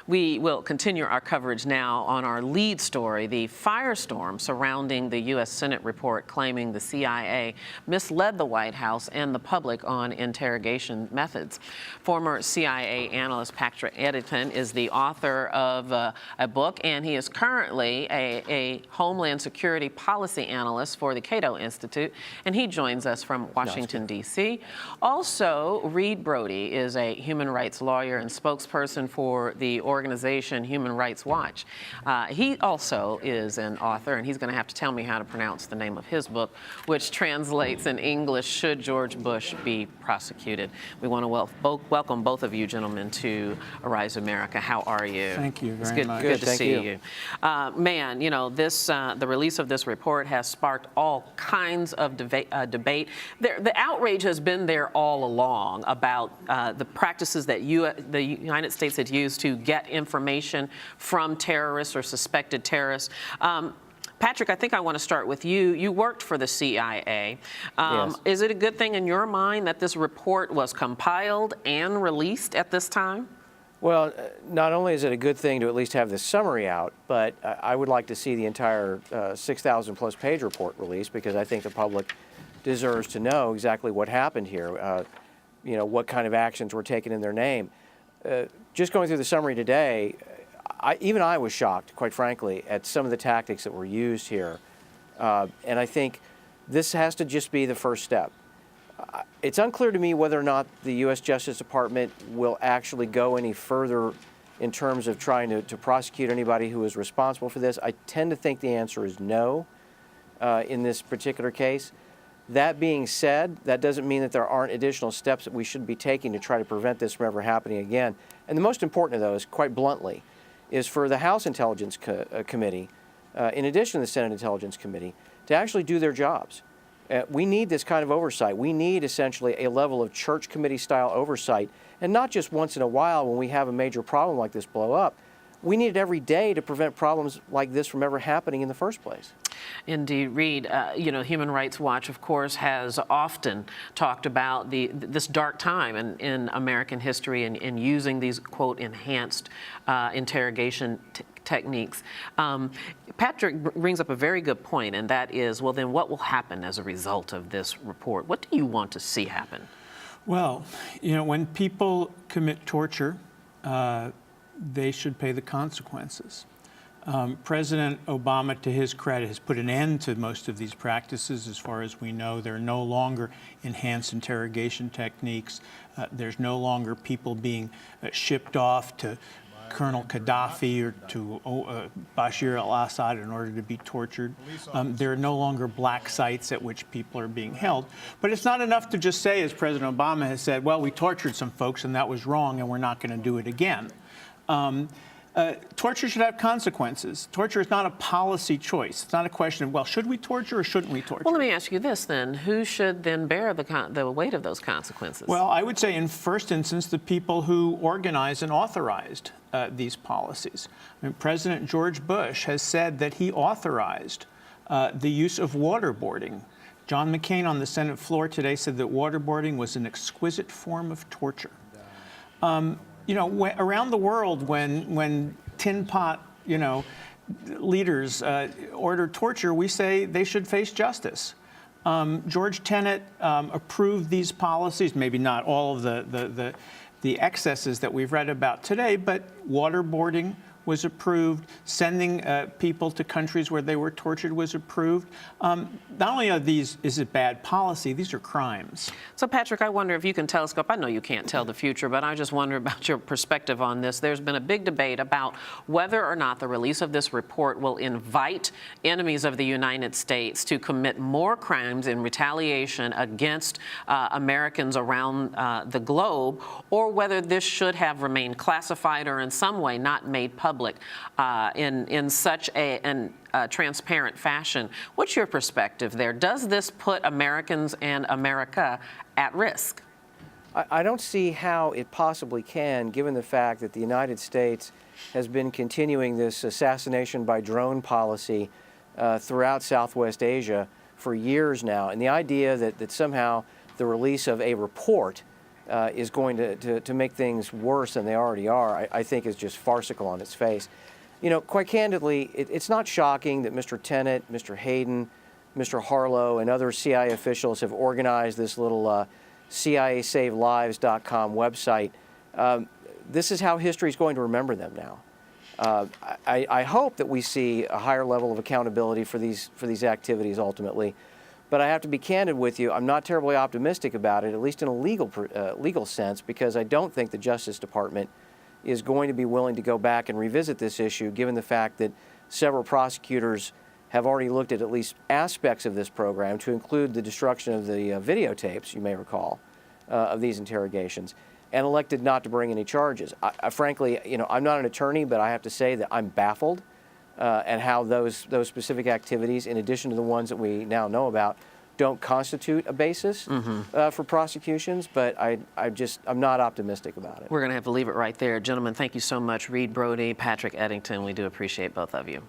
We will continue our coverage now on our lead story, the firestorm surrounding the U.S. Senate report claiming the CIA misled the White House and the public on interrogation methods. Former CIA analyst Patrick Eddington is the author of a book, and he is currently a Homeland Security Policy Analyst for the Cato Institute, and he joins us from Washington, D.C. Also, Reed Brody is a human rights lawyer and spokesperson for the organization Human Rights Watch. He also is an author, and he's going to have to tell me how to pronounce the name of his book, which translates in English, Should George Bush Be Prosecuted? We want to welcome both of you gentlemen to Arise America. How are you? Thank you very much. Good to see you. Man, you know, the release of this report has sparked all kinds of debate. The outrage has been there all along about the practices that the United States had used to get information from terrorists or suspected terrorists. Patrick, I think I want to start with you. You worked for the CIA. Yes. Is it a good thing in your mind that this report was compiled and released at this time? Well, not only is it a good thing to at least have this summary out, but I would like to see the entire 6,000-plus page report released, because I think the public deserves to know exactly what happened here, you know, what kind of actions were taken in their name. Just going through the summary today, even I was shocked, quite frankly, at some of the tactics that were used here. And I think this has to just be the first step. It's unclear to me whether or not the U.S. Justice Department will actually go any further in terms of trying to prosecute anybody who is responsible for this. I tend to think the answer is no in this particular case. That being said, that doesn't mean that there aren't additional steps that we should be taking to try to prevent this from ever happening again. And the most important of those, quite bluntly, is for the House Intelligence Committee, in addition to the Senate Intelligence Committee, to actually do their jobs. We need this kind of oversight. We need essentially a level of church committee-style oversight, and not just once in a while when we have a major problem like this blow up. We need it every day to prevent problems like this from ever happening in the first place. Indeed, Reed. You know, Human Rights Watch, of course, has often talked about this dark time in American history and using these, quote, enhanced interrogation techniques. Patrick brings up a very good point, and that is, well, then what will happen as a result of this report? What do you want to see happen? Well, you know, when people commit torture, they should pay the consequences. President Obama, to his credit, has put an end to most of these practices. As far as we know, there are no longer enhanced interrogation techniques. There's no longer people being shipped off to Colonel Gaddafi or to Bashir al-Assad in order to be tortured. There are no longer black sites at which people are being held. But it's not enough to just say, as President Obama has said, well, we tortured some folks and that was wrong and we're not going to do it again. Torture should have consequences. Torture is not a policy choice. It's not a question of, well, should we torture or shouldn't we torture? Well, let me ask you this then. Who should then bear the weight of those consequences? Well, I would say in first instance, the people who organized and authorized these policies. I mean, President George Bush has said that he authorized the use of waterboarding. John McCain on the Senate floor today said that waterboarding was an exquisite form of torture. You know, around the world, when tin pot, you know, leaders order torture, we say they should face justice. George Tenet approved these policies, maybe not all of the excesses that we've read about today, but waterboarding was approved. Sending people to countries where they were tortured was approved. Not only are these, is it bad policy, these are crimes. So, Patrick, I wonder if you can telescope. I know you can't tell the future, but I just wonder about your perspective on this. There's been a big debate about whether or not the release of this report will invite enemies of the United States to commit more crimes in retaliation against Americans around the globe, or whether this should have remained classified or in some way not made public in such a transparent fashion. What's your perspective there? Does this put Americans and America at risk? I don't see how it possibly can, given the fact that the United States has been continuing this assassination by drone policy throughout Southwest Asia for years now. And the idea that somehow the release of a report is going to make things worse than they already are, I think is just farcical on its face. You know, quite candidly, it's not shocking that Mr. Tenet, Mr. Hayden, Mr. Harlow, and other CIA officials have organized this little CIASaveLives.com website. This is how history is going to remember them now. I hope that we see a higher level of accountability for these activities ultimately. But I have to be candid with you, I'm not terribly optimistic about it, at least in a legal sense, because I don't think the Justice Department is going to be willing to go back and revisit this issue, given the fact that several prosecutors have already looked at least aspects of this program, to include the destruction of the videotapes, you may recall, of these interrogations, and elected not to bring any charges. Frankly, you know, I'm not an attorney, but I have to say that I'm baffled and how those specific activities, in addition to the ones that we now know about, don't constitute a basis for prosecutions. But I'm not optimistic about it. We're going to have to leave it right there. Gentlemen, thank you so much. Reed Brody, Patrick Eddington, we do appreciate both of you.